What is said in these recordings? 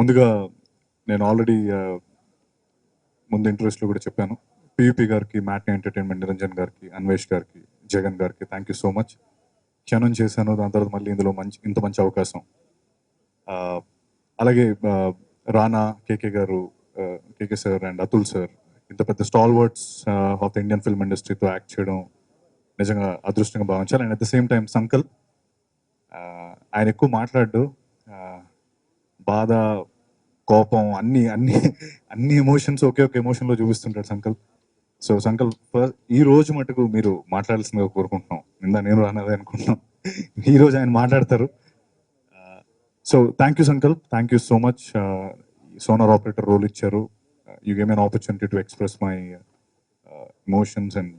ముందుగా నేను ఆల్రెడీ ముందు ఇంటర్వ్యూస్లో కూడా చెప్పాను. పీవీపీ గారికి, మ్యాట్ని ఎంటర్టైన్మెంట్ నిరంజన్ గారికి, అన్వేష్ గారికి, జగన్ గారికి థ్యాంక్ యూ సో మచ్. క్షణం చేశాను, దాని తర్వాత మళ్ళీ ఇందులో ఇంత మంచి అవకాశం. అలాగే Rana, KK garu, KK sir and Atul sir, ఇంత పెద్ద stalwarts of the Indian film ఇండస్ట్రీతో యాక్ట్ చేయడం నిజంగా అదృష్టంగా భావించాలి. And at the same time Sankalp, ఆయన ఎక్కువ మాట్లాడు, బాధ, కోపం, అన్ని అన్ని అన్ని ఎమోషన్స్ ఒకే ఒక ఎమోషన్లో చూపిస్తుంటాడు సంకల్. సో సంకల్, ఈ రోజు మటుకు మీరు మాట్లాడాల్సిందిగా కోరుకుంటున్నాం. నేను రానదే అనుకుంటున్నాం, ఈ రోజు ఆయన మాట్లాడతారు. So thank you Sankalp, thank you so much. Sonar operator role ఇచ్చారు. You gave an opportunity to express my emotions and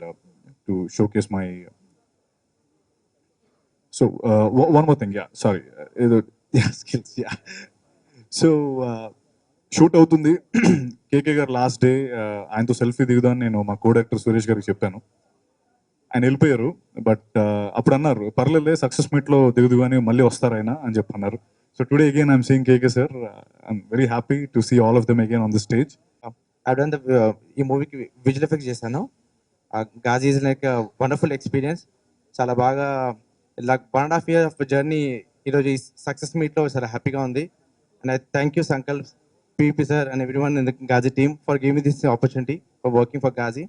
to showcase my so one more thing, yeah, sorry, yeah, skills, yeah. So shoot అవుతుంది. కేకే గారు last day ఆయనతో selfie దిగుదాన్ని నేను మా co director Suresh గారికి చెప్పాను. ఆయన వెళ్ళిపోయారు. బట్ అప్పుడు అన్నారు, పర్లేదులే సక్సెస్ మీట్లో దిగుదు కానీ మళ్ళీ వస్తారు ఆయన అని చెప్పి అన్నారు. So today again I'm seeing KK sir. I'm very happy to see all of them again on the stage. ఈ మూవీకి విజువల్ ఎఫెక్ట్స్ చేశాను. Ghazi is like wonderful experience. చాలా బాగా లైక్ 1.5 years ఆఫ్ జర్నీ ఈరోజు ఈ సక్సెస్ మీట్లో చాలా హ్యాపీగా ఉంది. And I thank you Sankalp, PP sir and everyone in the Ghazi team for giving me this opportunity for working for Ghazi.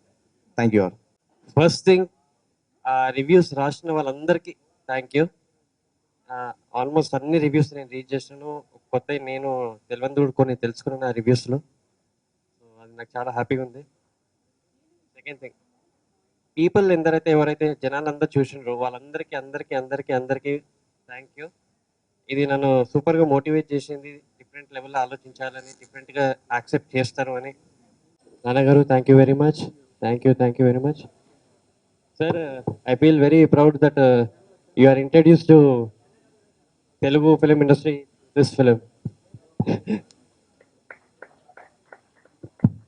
Thank you all. First thing, reviews రాసిన వాళ్ళందరికీ థ్యాంక్ యూ. ఆల్మోస్ట్ అన్ని reviews నేను రీడ్ చేసాను. కొత్త నేను తెలివందుడు కొన్ని తెలుసుకున్నాను ఆ రివ్యూస్లో. సో అది నాకు చాలా హ్యాపీగా ఉంది. సెకండ్ థింగ్, పీపుల్ ఎవరైతే జనాలందరూ చూసినారో వాళ్ళందరికీ అందరికీ అందరికీ అందరికీ థ్యాంక్ యూ. ఇది నన్ను సూపర్గా మోటివేట్ చేసింది, డిఫరెంట్ లెవెల్లో ఆలోచించాలని, డిఫరెంట్గా యాక్సెప్ట్ చేస్తారు అని. నాన్నగారు thank you very much, thank you very much. Sir, I feel very proud that you are introduce to Telugu film industry this film.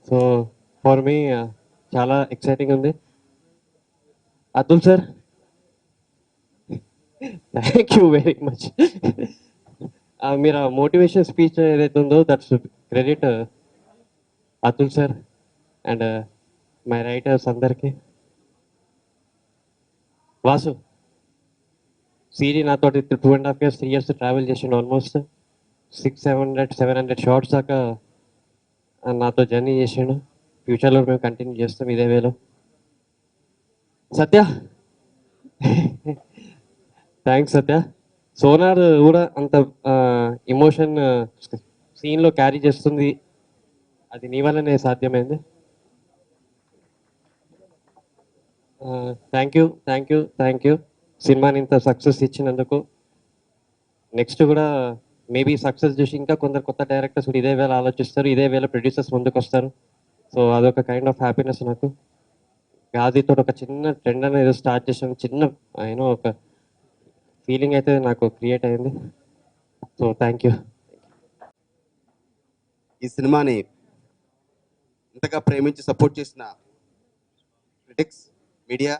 So for me చాలా ఎక్సైటింగ్ ఉంది. Atul sir, thank you very much. మీరు motivation speech ఏదైతే ఉందో that's credit Atul sir and my writers అందరికీ. వాసు, సిరి నాతో 2.5 years 3 years travel చేసిండు. Almost 600-700 shorts దాకా నాతో జర్నీ చేసిండు. ఫ్యూచర్లో మేము కంటిన్యూ చేస్తాం ఇదే వేలో. సత్య, థ్యాంక్స్ సత్య. సోనార్ కూడా అంత ఎమోషన్ సీన్లో క్యారీ చేస్తుంది, అది నీ వల్లనే సాధ్యమైంది. థ్యాంక్ యూ సినిమాని ఇంత సక్సెస్ ఇచ్చినందుకు. నెక్స్ట్ కూడా మేబీ సక్సెస్ చూసి ఇంకా కొందరు కొత్త డైరెక్టర్స్ కూడా ఇదే వేళ ఆలోచిస్తారు, ఇదే వేళ ప్రొడ్యూసర్స్ ముందుకు వస్తారు. సో అదొక కైండ్ ఆఫ్ హ్యాపీనెస్ నాకు. గాదితో ఒక చిన్న ట్రెండ్ అనేది స్టార్ట్ చేసాను, చిన్న ఒక ఫీలింగ్ అయితే నాకు క్రియేట్ అయింది. So thank you. ఈ సినిమాని ఇంతగా ప్రేమించి సపోర్ట్ చేసిన critics, media,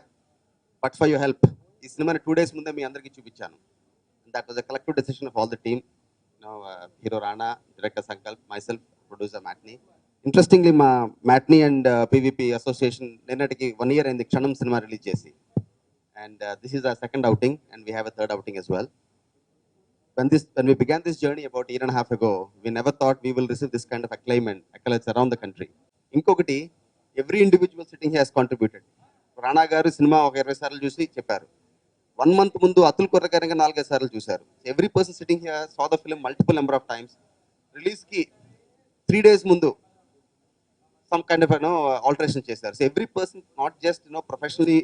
but for your help ఈ సినిమాని 2 days ముందే మీ అందరికీ చూపించాను. That was a collective decision of all the team. Hero Rana, director Sankalp, myself, producer matinee. Interestingly మా మ్యాట్ని అండ్ పీవీపీ అసోసియేషన్ నిన్నటికి 1 year అయింది క్షణం సినిమా రిలీజ్ చేసి. And this is our second outing, and we have a third outing as well. When we began this journey about 1.5 years ago, we never thought we will receive this kind of accolades around the country. Inkokati, every individual sitting here has contributed. Rana garu cinema oka 20 సార్లు చూసి చెప్పారు. 1 month ముందు అతుల్ కొర్ర గారు 4-5 సార్లు చూశారు. Every person sitting here saw the film multiple number of times. Release ki 3 days ముందు some kind of alteration చేశారు. So every person not just professionally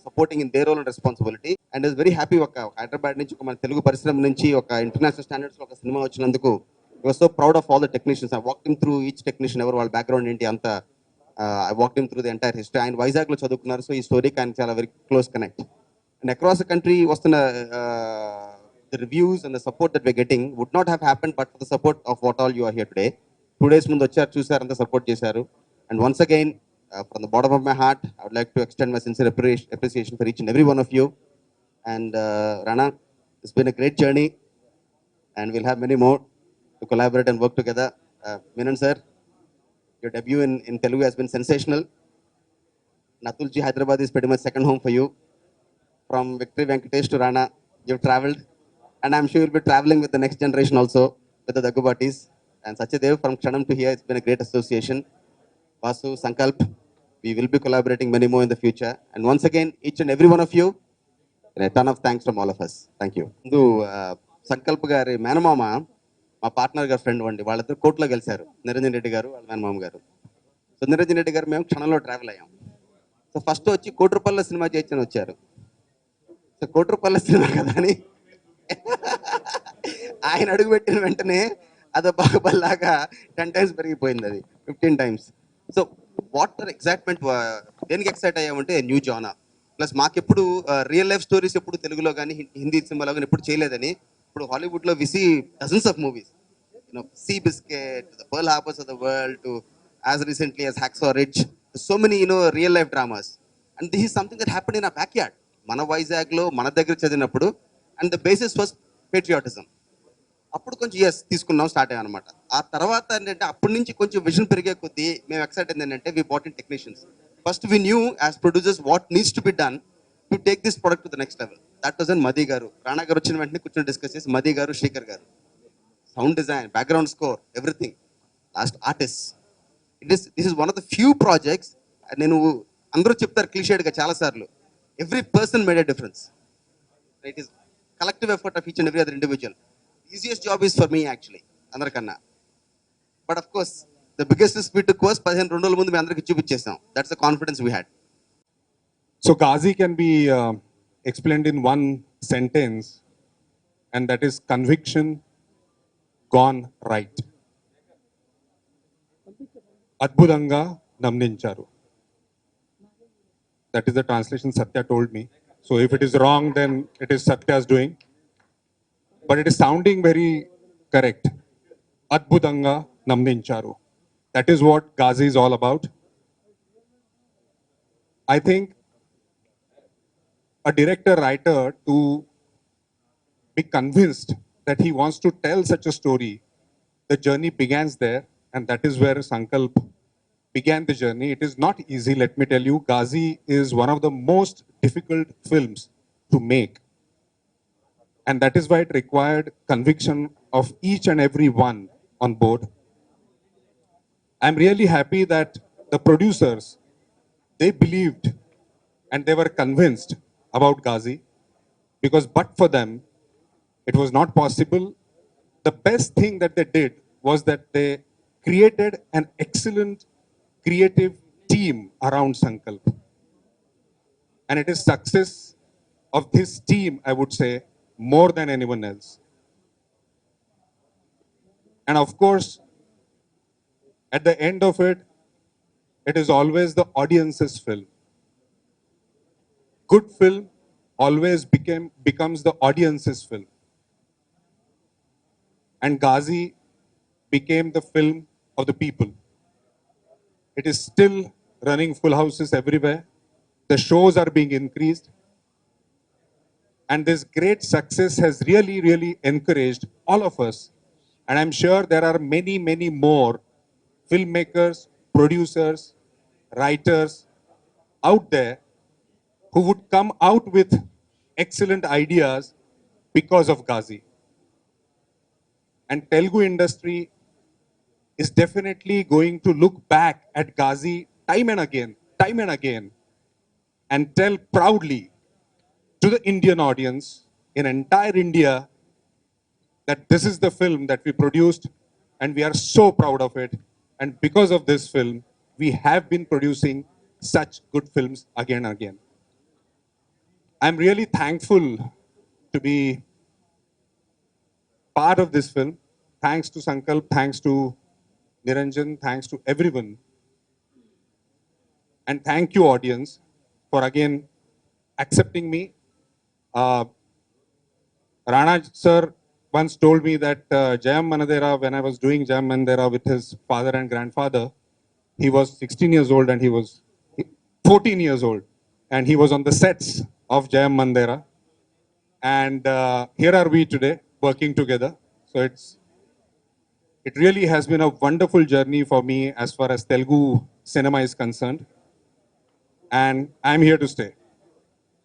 supporting in their role and responsibility, and is very happy ఒక హైదరాబాద్ నుంచి ఒక మన తెలుగు పరిశ్రమ నుంచి ఒక international standards లో ఒక సినిమా వచ్చినందుకు I was so proud of all the technicians. I walked him through each technician, ఎవరు వాళ్ళ బ్యాక్గ్రౌండ్ ఏంటి అంతా. I walked him through the entire history. ఆయన వైజాగ్ లో చదువుకున్నారు, సో ఈ స్టోరీకి ఆయన చాలా very close connect. And across the country వస్తున్న the reviews and the support that we're getting would not have happened but for the support of what all you are here today. 2 days ముందు వచ్చారు, చూసారు, అంతా support చేశారు. And once again from the bottom of my heart, I would like to extend my sincere appreciation for each and every one of you. And Rana, it's been a great journey and we'll have many more. to collaborate and work together. Menon sir, your debut in Telugu has been sensational. Natulji Hyderabad is pretty much second home for you. From Victory Venkatesh to Rana, you've traveled, and I'm sure you'll be traveling with the next generation also, with the Dagubatis. And Sachadev, from Kshanam to here, it's been a great association. Vasu, Sankalp, we will be collaborating many more in the future. And once again, each and every one of you, a ton of thanks from all of us. Thank you. ముందు సంకల్ప్ గారి మేనమామ మా partner గారి friend అండి, వాళ్ళిద్దరు కోర్టులో గెలిచారు, నిరంజన్ రెడ్డి గారు వాళ్ళ మేనమామ గారు. సో నిరంజన్ రెడ్డి గారు మేము క్షణంలో ట్రావెల్ అయ్యాం. సో ఫస్ట్ వచ్చి కోటి రూపాయల సినిమా చేయొచ్చని వచ్చారు. సో కోటి రూపాయల సినిమా కదా అని ఆయన అడుగు పెట్టిన వెంటనే అదో బాహుబలిలాగా 10 times పెరిగిపోయింది, అది 15 times. So what are excitement, దేనికి ఎక్సైట్ అయ్యామంటే న్యూ జానా ప్లస్ మాకెప్పుడు రియల్ లైఫ్ స్టోరీస్ ఎప్పుడు తెలుగులో కానీ హిందీ సినిమాలో కానీ ఎప్పుడు చేయలేదని. ఇప్పుడు హాలీవుడ్లో we see dozens of movies, you know see biscuit, the Pearl Harbors of the world, to as recently as Hacksaw Ridge, so many real life dramas. And this is something that happen in a back yard, మన వైజాగ్లో మన దగ్గర చదివినప్పుడు. And the basis was patriotism. అప్పుడు కొంచెం తీసుకున్నాం, start అయ్యాం అనమాట. ఆ తర్వాత ఏంటంటే అప్పటి నుంచి కొంచెం విజన్ పెరిగే కొద్దీ మేము ఎక్సైట్ అయింది ఏంటంటే we bought in technicians. First we knew as producers what needs to be done to take this product to the next level. That was an Madhi garu, Rana గారు వచ్చిన వెంటనే కూర్చొని డిస్కస్ చేసి మది garu, Srikar garu, sound design, background score, everything, last artist. This is one of the few projects. నేను అందరూ చెప్తారు క్లిషేడ్గా చాలాసార్లు, every person made a difference. It is collective effort of each and every other individual. Easiest job is for me actually అందరికన్నా. But of course the biggest speed course 15 రోజుల ముందు మేము అందరికీ చూపించేసాం. That's the confidence we had. So Ghazi can be explained in one sentence, and that is conviction gone right. Adbudanga namnincharu. That is the translation Satya told me. So if it is wrong, then it is Satya's doing. But it is sounding very correct. Adbudanga namnincharu. That is what Ghazi is all about. I think a director writer to be convinced that he wants to tell such a story, the journey begins there, and that is where Sankalp began the journey. It is not easy, let me tell you. Ghazi is one of the most difficult films to make, and that is why it required conviction of each and every one on board. I'm really happy that the producers, they believed and they were convinced about Ghazi, because but for them, it was not possible. The best thing that they did was that they created an excellent creative team around Sankalp. And it is success of this team, I would say, more than anyone else. And of course, at the end of it, it is always the audience's film. Good film always becomes the audience's film. And Ghazi became the film of the people. It is still running full houses everywhere. The shows are being increased. And this great success has really, really encouraged all of us. And I'm sure there are many, many more filmmakers, producers, writers out there who would come out with excellent ideas because of Ghazi. And Telugu industry is definitely going to look back at Ghazi time and again, and tell proudly to the Indian audience in entire India that this is the film that we produced, and we are so proud of it. And because of this film, we have been producing such good films again and again. I'm really thankful to be part of this film. Thanks to Sankalp, thanks to Niranjan, thanks to everyone. And thank you, audience, for again accepting me. Rana sir once told me that Jayam Manadera, when I was doing Jayam Manadera with his father and grandfather, he was 16 years old and he was 14 years old. And he was on the sets of Jayam Manadera. And here are we today working together. So It really has been a wonderful journey for me as far as Telugu cinema is concerned. And I'm here to stay.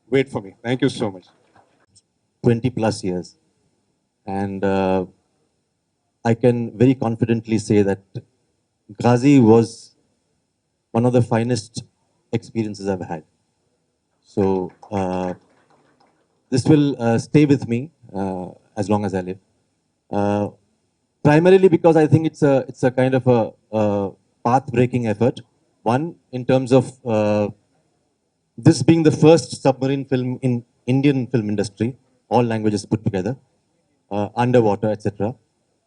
Wait for me. Thank you so much. 20 plus years. And I can very confidently say that Ghazi was one of the finest experiences I've had. So this will stay with me as long as I live. Uh, Primarily because I think it's a kind of a path-breaking effort. One, in terms of this being the first submarine film in Indian film industry, all languages put together, underwater, etc.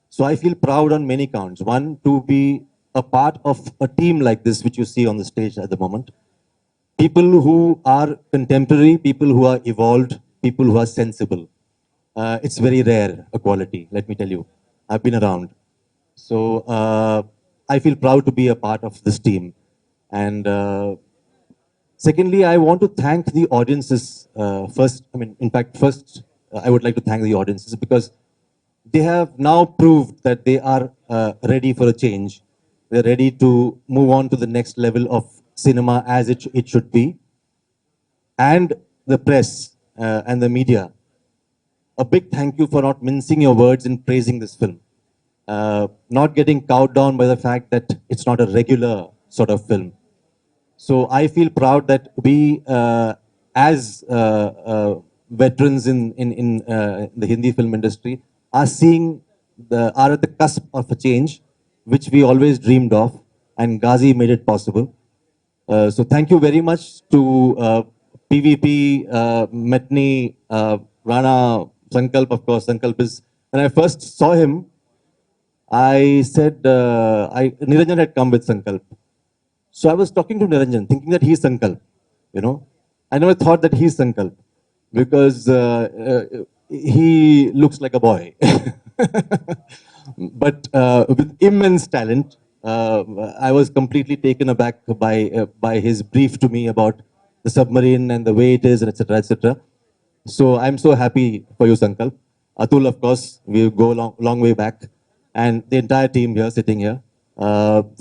So I feel proud on many counts. One, to be a part of a team like this, which you see on the stage at the moment. People who are contemporary, people who are evolved, people who are sensible. It's very rare, a quality, let me tell you. I've been around. So I feel proud to be a part of this team. And secondly, I want to thank the audiences first. I mean, in fact, first, I would like to thank the audiences because they have now proved that they are ready for a change. They're ready to move on to the next level of cinema as it should be. And the press and the media, a big thank you for not mincing your words in praising this film. Not getting cowed down by the fact that it's not a regular sort of film. So I feel proud that we, as veterans in the Hindi film industry, are are at the cusp of a change, which we always dreamed of, and Ghazi made it possible. So thank you very much to PVP, Metni, Rana, Sankalp, of course. Sankalp is, when I first saw him, I said, Niranjan had come with Sankalp. So I was talking to Niranjan, thinking that he's Sankalp, you know. I never thought that he's Sankalp because he looks like a boy. But with immense talent, I was completely taken aback by his brief to me about the submarine and the way it is, and etc., etc. So I'm so happy for you, Sankalp. Atul, of course, we go long way back, and the entire team here, sitting here.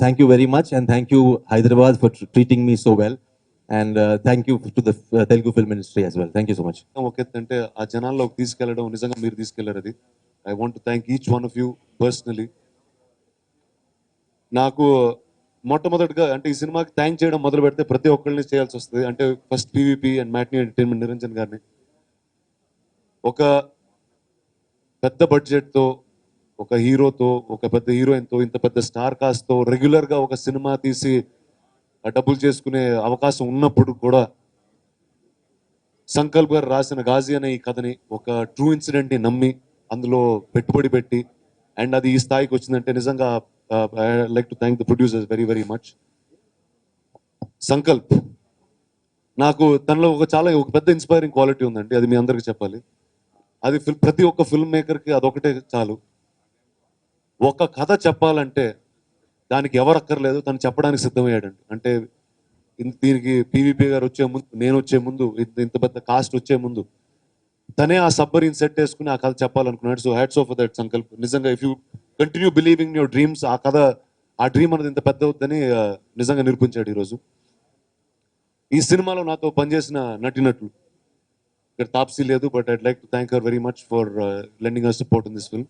Thank you very much, and thank you, Hyderabad, for treating me so well. And thank you to the Telugu film industry as well. Thank you so much. ఒక ఎత్తు అంటే ఆ జనాల్లోకి తీసుకెళ్ళడం నిజంగా మీరు తీసుకెళ్లారు అది. I want to thank each one of you personally. నాకు మొట్టమొదటిగా అంటే ఈ సినిమాకి థ్యాంక్ చేయడం మొదలు పెడితే ప్రతి ఒక్కరిని చేయాల్సి వస్తుంది. అంటే first PVP and matinee entertainment Niranjan గారిని ఒక పెద్ద బడ్జెట్తో, ఒక హీరోతో, ఒక పెద్ద హీరోయిన్తో, ఇంత పెద్ద స్టార్ కాస్ట్తో రెగ్యులర్గా ఒక సినిమా తీసి డబ్బులు చేసుకునే అవకాశం ఉన్నప్పుడు కూడా సంకల్ప్ గారు రాసిన గాజీ అనే ఈ కథని ఒక ట్రూ ఇన్సిడెంట్ని నమ్మి అందులో పెట్టుబడి పెట్టి అండ్ అది ఈ స్థాయికి వచ్చిందంటే నిజంగా I like to thank the producers very very much. Sankalp నాకు తనలో ఒక పెద్ద ఇన్స్పైరింగ్ క్వాలిటీ ఉందండి, అది మీ అందరికీ చెప్పాలి. అది ప్రతి ఒక్క ఫిల్మ్ మేకర్కి అదొకటే చాలు. ఒక కథ చెప్పాలంటే దానికి ఎవరు అక్కర్లేదు, తను చెప్పడానికి సిద్ధమయ్యాడండి. అంటే దీనికి పీవీపీ గారు వచ్చే ముందు, నేను వచ్చే ముందు, ఇంత పెద్ద కాస్ట్ వచ్చే ముందు తనే ఆ సబ్మరీన్ సెట్ వేసుకుని ఆ కథ చెప్పాలనుకున్నాడు. So hats off for that Sankalp. నిజంగా if you continue believing your dreams, ఆ కథ, ఆ డ్రీమ్ అనేది ఇంత పెద్ద అవుతుందని నిజంగా నిరూపించాడు ఈరోజు. ఈ సినిమాలో నాతో పనిచేసిన నటినట్లు ఇక్కడ తాప్సీ లేదు, but I'd like to thank her very much for lending her support in this film.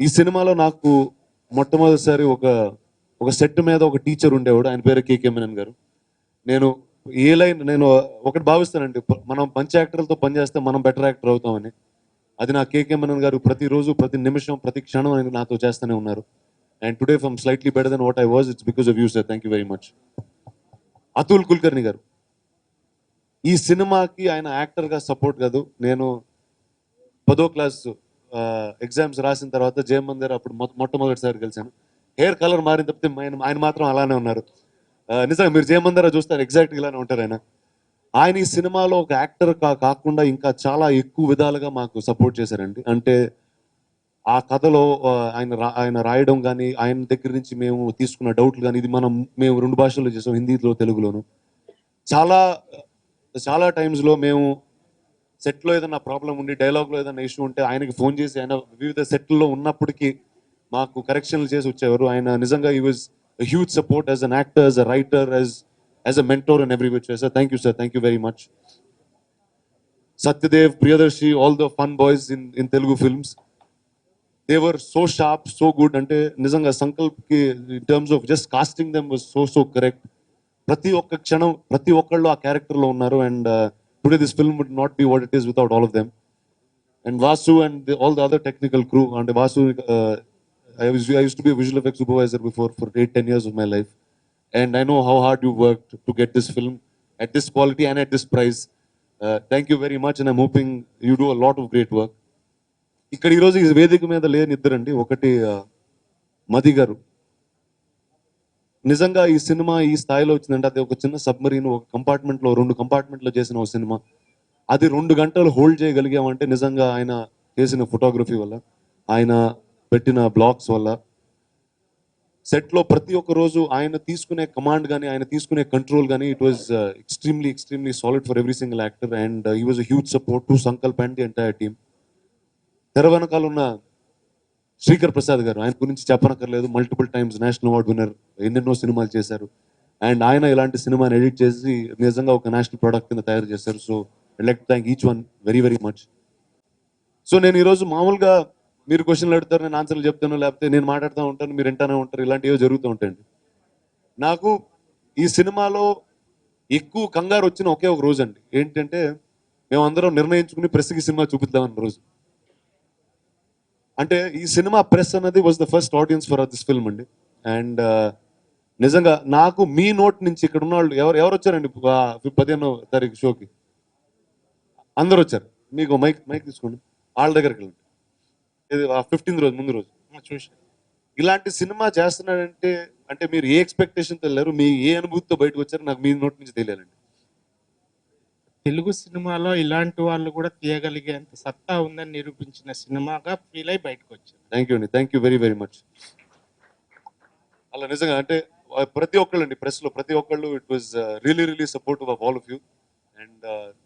ఈ సినిమాలో నాకు మొట్టమొదటిసారి ఒక సెట్ మీద ఒక టీచర్ ఉండేవాడు, ఆయన పేరు కేకే మెనన్ గారు. నేను నేను ఒకటి భావిస్తానండి, మనం మంచి యాక్టర్లతో పనిచేస్తే మనం బెటర్ యాక్టర్ అవుతామని. అది నా కేకే మెనన్ గారు ప్రతిరోజు, ప్రతి నిమిషం, ప్రతి క్షణం నాతో చేస్తూనే ఉన్నారు. And today from slightly better than what I was, it's because of you sir. Thank you very much. Atul Kulkarni garu ఈ సినిమాకి ఆయన యాక్టర్గా సపోర్ట్ కాదు. నేను 10వ క్లాస్ ఎగ్జామ్స్ రాసిన తర్వాత జయమందిర్ అప్పుడు మొట్టమొదటిసారి కలిశాను. హెయిర్ కలర్ మారిన తప్పితే ఆయన మాత్రం అలానే ఉన్నారు. నిజంగా మీరు జయమందిర చూస్తారు, ఎగ్జాక్ట్గా ఇలానే ఉంటారు ఆయన. ఆయన ఈ సినిమాలో ఒక యాక్టర్ కాకుండా ఇంకా చాలా ఎక్కువ విధాలుగా మాకు సపోర్ట్ చేశారండి. అంటే ఆ కథలో ఆయన రాయడం కానీ, ఆయన దగ్గర నుంచి మేము తీసుకున్న డౌట్లు కానీ, ఇది మేము 2 భాషల్లో చేసాం, హిందీలో, తెలుగులోను. చాలా టైమ్స్లో మేము సెట్లో ఏదైనా ప్రాబ్లం ఉండి, డైలాగ్లో ఏదైనా ఇష్యూ ఉంటే ఆయనకి ఫోన్ చేసి, ఆయన వివిధ సెట్లలో ఉన్నప్పటికీ మాకు కరెక్షన్లు చేసి వచ్చేవారు. ఆయన నిజంగా ఈ was huge support as an actor, as a writer, as a mentor and every which way. Sir thank you sir, thank you very much. Satyadev, Priyadarshi, all the fun boys in Telugu films. They were so sharp, so good. Ante nizanga Sankalp ki in terms of just casting them was so correct. Prati okka kshanam, prati okkallo aa character lo unnaru, and today this film would not be what it is without all of them. And Vasu and all the other technical crew. And Vasu, I used to be a visual effects supervisor before for 8-10 years of my life, and I know how hard you worked to get this film at this quality and at this price. Thank you very much, and I'm hoping you do a lot of great work. ఇక్కడ ఈరోజు ఈ వేదిక మీద లేని ఇద్దరండి. ఒకటి మది గారు. నిజంగా ఈ సినిమా ఈ స్థాయిలో వచ్చిందంటే అది ఒక చిన్న సబ్మరీన్, ఒక కంపార్ట్మెంట్లో 2 కంపార్ట్మెంట్లో చేసిన ఒక సినిమా. అది 2 గంటలు హోల్డ్ చేయగలిగామంటే నిజంగా ఆయన చేసిన ఫోటోగ్రఫీ వల్ల, ఆయన పెట్టిన బ్లాగ్స్ వల్ల. సెట్లో ప్రతి ఒక్క రోజు ఆయన తీసుకునే కమాండ్ కానీ, ఆయన తీసుకునే కంట్రోల్ కానీ, it was extremely solid for every single actor, and he was a huge support to Sankalp and the entire team. తెర వెనకాల ఉన్న శ్రీకర్ ప్రసాద్ గారు, ఆయన గురించి చెప్పనక్కర్లేదు. Multiple times national award winner, ఎన్నెన్నో సినిమాలు చేశారు, అండ్ ఆయన ఇలాంటి సినిమాని ఎడిట్ చేసి నిజంగా ఒక నేషనల్ ప్రోడక్ట్ కింద తయారు చేశారు. So I like to thank each one very very much. So నేను ఈరోజు మామూలుగా మీరు క్వశ్చన్లు అడుగుతారు, నేను ఆన్సర్లు చెప్తాను, లేకపోతే నేను మాట్లాడుతూ ఉంటాను, మీరు వింటానే ఉంటారు, ఇలాంటివో జరుగుతూ ఉంటాయండి. నాకు ఈ సినిమాలో ఎక్కువ కంగారు వచ్చిన ఒకే ఒక రోజు అండి. ఏంటంటే మేమందరం నిర్ణయించుకుని ప్రెస్కి సినిమా చూపిద్దామన్న రోజు. అంటే ఈ సినిమా ప్రెస్ అన్నది was the first audience for this film అండి. అండ్ నిజంగా నాకు మీ నోట్ నుంచి ఇక్కడ ఉన్న వాళ్ళు ఎవరు వచ్చారండి 15వ తారీఖు షోకి? అందరూ వచ్చారు. మీకు మైక్ తీసుకోండి, వాళ్ళ దగ్గరికి వెళ్ళండి. ఇది 15th రోజు ముందు రోజు చూసి ఇలాంటి సినిమా చేస్తున్నాడంటే అంటే మీరు ఏ ఎక్స్పెక్టేషన్తో వెళ్ళారు, మీ ఏ అనుభూతితో బయటకు వచ్చారు, నాకు మీ నోట్ నుంచి తెలియాలండి. తెలుగు సినిమాలో ఇలాంటి వాళ్ళు కూడా తీయగలిగేంత సత్తా ఉందని నిరూపించిన సినిమాగా ఫీల్ అయి బయటకు వచ్చారు. థ్యాంక్ యూ అండి, thank you very very much. అలా నిజంగా అంటే ప్రతి ఒక్కళ్ళు అండి, ప్రెస్లో ప్రతి ఒక్కళ్ళు, it was really supportive of all of you, and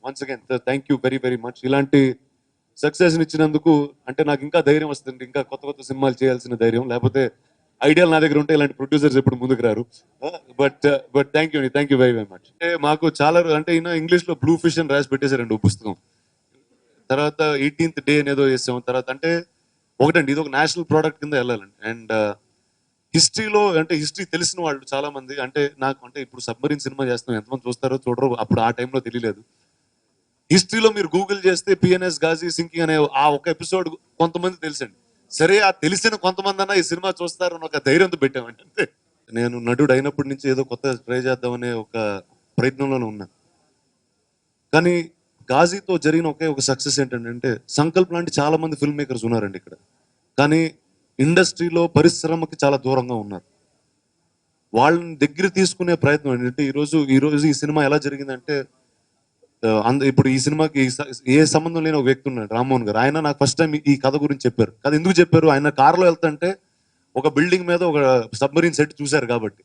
once again thank you very very much. ఇలాంటి సక్సెస్ ఇచ్చినందుకు అంటే నాకు ఇంకా ధైర్యం వస్తుంది, ఇంకా కొత్త సినిమాలు చేయాల్సిన ధైర్యం. లేకపోతే ఐడియాలు నా దగ్గర ఉంటే ఇలాంటి ప్రొడ్యూసర్స్ ఎప్పుడు ముందుకు రారు. బట్ థ్యాంక్ యూ అండి, thank you very very much. అంటే మాకు చాలా అంటే ఇంగ్లీష్లో బ్లూ ఫిష్ అని రాసి పెట్టేశారండి పుస్తకం. తర్వాత 18th డే అనేదో చేసాం. తర్వాత అంటే ఒకటండి, ఇది ఒక నేషనల్ ప్రోడక్ట్ కింద వెళ్ళాలండి. అండ్ హిస్టరీలో అంటే హిస్టరీ తెలిసిన వాళ్ళు చాలా మంది, అంటే నాకు అంటే ఇప్పుడు సబ్మరీన్ సినిమా చేస్తున్నాం, ఎంతమంది చూస్తారో చూడరో అప్పుడు ఆ టైంలో తెలియలేదు. హిస్టరీలో మీరు గూగుల్ చేస్తే పిఎన్ఎస్ గాజీ సింకింగ్ అనే ఆ ఒక ఎపిసోడ్ కొంతమంది తెలుసండి. సరే ఆ తెలిసిన కొంతమంది అన్న ఈ సినిమా చూస్తారని ఒక ధైర్యంతో పెట్టామండి అంతే. నేను నటుడు అయినప్పటి నుంచి ఏదో కొత్త ట్రై చేద్దామనే ఒక ప్రయత్నంలోనే ఉన్నా. కానీ గాజీతో జరిగిన ఒక సక్సెస్ ఏంటంటే సంకల్ప్ లాంటి చాలా మంది ఫిల్మ్ మేకర్స్ ఉన్నారండి ఇక్కడ, కానీ ఇండస్ట్రీలో పరిశ్రమకి చాలా దూరంగా ఉన్నారు. వాళ్ళని దగ్గర తీసుకునే ప్రయత్నం ఏంటంటే ఈరోజు ఈ సినిమా ఎలా జరిగిందంటే ఇప్పుడు ఈ సినిమాకి ఏ సంబంధం లేని ఒక వ్యక్తి ఉన్నాడు, రామ్మోహన్ గారు. ఆయన నాకు ఫస్ట్ టైం ఈ కథ గురించి చెప్పారు. కథ ఎందుకు చెప్పారు, ఆయన కారులో వెళ్తుంటే ఒక బిల్డింగ్ మీద ఒక సబ్మరీన్ సెట్ చూశారు కాబట్టి,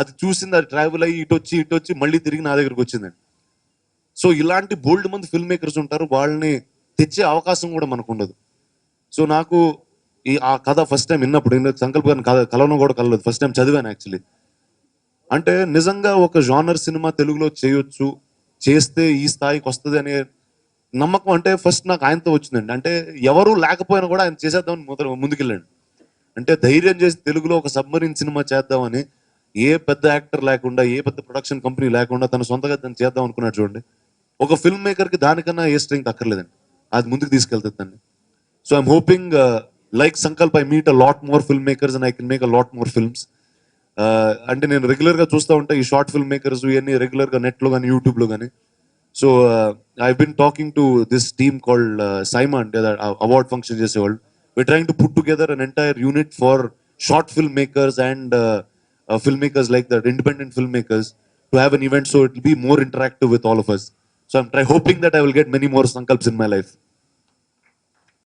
అది చూసింది, అది ట్రావెల్ అయ్యి ఇటు వచ్చి మళ్ళీ తిరిగి నా దగ్గరకు వచ్చిందండి. సో ఇలాంటి బోల్డ్ మంది ఫిల్మ్ మేకర్స్ ఉంటారు, వాళ్ళని తెచ్చే అవకాశం కూడా మనకు ఉండదు. సో నాకు ఆ కథ ఫస్ట్ టైం విన్నప్పుడు, సంకల్ప్ గారిని కలవడం కూడా కలలేదు, ఫస్ట్ టైం చదివాను యాక్చువల్లీ. అంటే నిజంగా ఒక జానర్ సినిమా తెలుగులో చేయొచ్చు, చేస్తే ఈ స్థాయికి వస్తుంది అనే నమ్మకం అంటే ఫస్ట్ నాకు ఆయనతో వచ్చిందండి. అంటే ఎవరు లేకపోయినా కూడా ఆయన చేసేద్దామని ముందుకెళ్ళండి. అంటే ధైర్యం చేసి తెలుగులో ఒక సబ్మరీన్ సినిమా చేద్దామని ఏ పెద్ద యాక్టర్ లేకుండా, ఏ పెద్ద ప్రొడక్షన్ కంపెనీ లేకుండా తన సొంతగా తను చేద్దాం అనుకున్నాడు చూడండి. ఒక ఫిల్మ్ మేకర్కి దానికన్నా ఏ స్ట్రెంగ్త్ అక్కర్లేదండి, అది ముందుకు తీసుకెళ్తుందండి. So I'm hoping like Sankalp I meet a lot more film makers and I can make a lot more films. అంటే నేను రెగ్యులర్గా చూస్తూ ఉంటా ఈ షార్ట్ ఫిల్మ్ మేకర్స్ ఇవన్నీ రెగ్యులర్గా నెట్లో కానీ యూట్యూబ్లో కానీ. So I been talking to this team called SIIMA, అంటే అవార్డ్ ఫంక్షన్ చేసేవాళ్ళు. we're trying to put together an entire unit for short filmmakers and filmmakers like that, independent filmmakers, to have an event so it will be more interactive with all of us. So I'm hoping that I will get many more Sankalps in my life.